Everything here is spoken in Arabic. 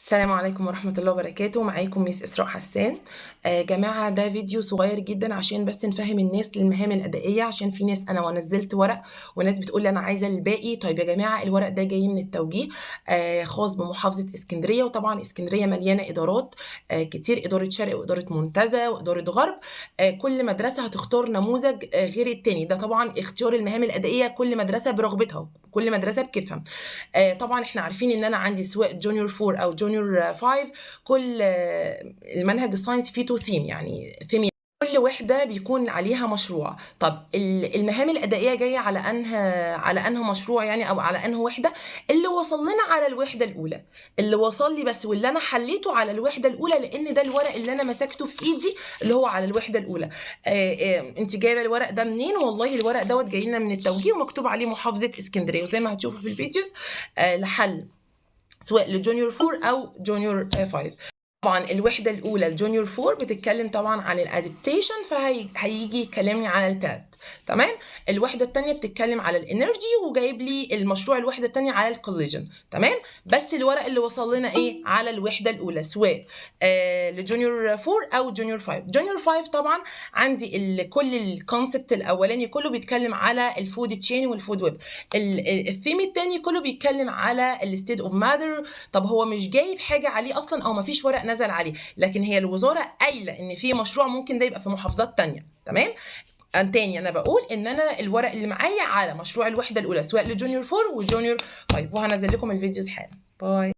السلام عليكم ورحمة الله وبركاته. معاكم ميس إسراء حسان. جماعة ده فيديو صغير جدا عشان بس نفهم الناس للمهام الأدائية، عشان في ناس أنا ونزلت ورق وناس بتقول لي أنا عايزة الباقي. طيب يا جماعة، الورق ده جاي من التوجيه خاص بمحافظة اسكندرية، وطبعا اسكندرية مليانة إدارات كتير، إدارة شرق وإدارة منتزه وإدارة غرب. كل مدرسة هتختار نموذج غير التاني. ده طبعا اختيار المهام الأدائية كل مدرسة برغبتها، كل مدرسة بكيفها. طبعا احنا عارفين ان انا عندي سواء جونيور 4 او جونيور 5، كل المنهج الساينس فيه تو ثيم، يعني ثيم كل وحده بيكون عليها مشروع. طب المهام الادائيه جايه على انه مشروع يعني، او على انه وحده. اللي وصل لنا على الوحده الاولى، اللي وصل لي بس واللي انا حليته على الوحده الاولى، لان ده الورق اللي انا مسكته في ايدي اللي هو على الوحده الاولى. انت جايبه الورق ده منين؟ والله الورق دوت جاي لنا من التوجيه ومكتوب عليه محافظه اسكندريه، وزي ما هتشوفوا في الفيديوز لحل سواء لجونيور 4 او جونيور 5. طبعا الوحده الاولى الجونيور 4 بتتكلم طبعا عن الادابتيشن، فهيجي يكلمني على البات. تمام. الوحده الثانيه بتتكلم على الانرجي، وجايب لي المشروع الوحده الثانيه على الكوليجن. تمام. بس الورق اللي وصل لنا ايه؟ على الوحده الاولى، سواء لجونيور 4 او جونيور 5. جونيور 5 طبعا عندي كل الكونسبت الاولاني كله بيتكلم على الفود تشين والفود ويب. الثيم الثاني كله بيتكلم على الستيت اوف ماتر. طب هو مش جايب حاجه عليه اصلا، او مفيش ورق نزل عليه، لكن هي الوزاره قايله ان في مشروع ممكن ده يبقى في محافظات تانية. تمام. تاني انا بقول ان انا الورق اللي معايا على مشروع الوحده الاولى سواء لجونيور 4 وجونيور 5، وهنزل لكم الفيديوز حالا. باي.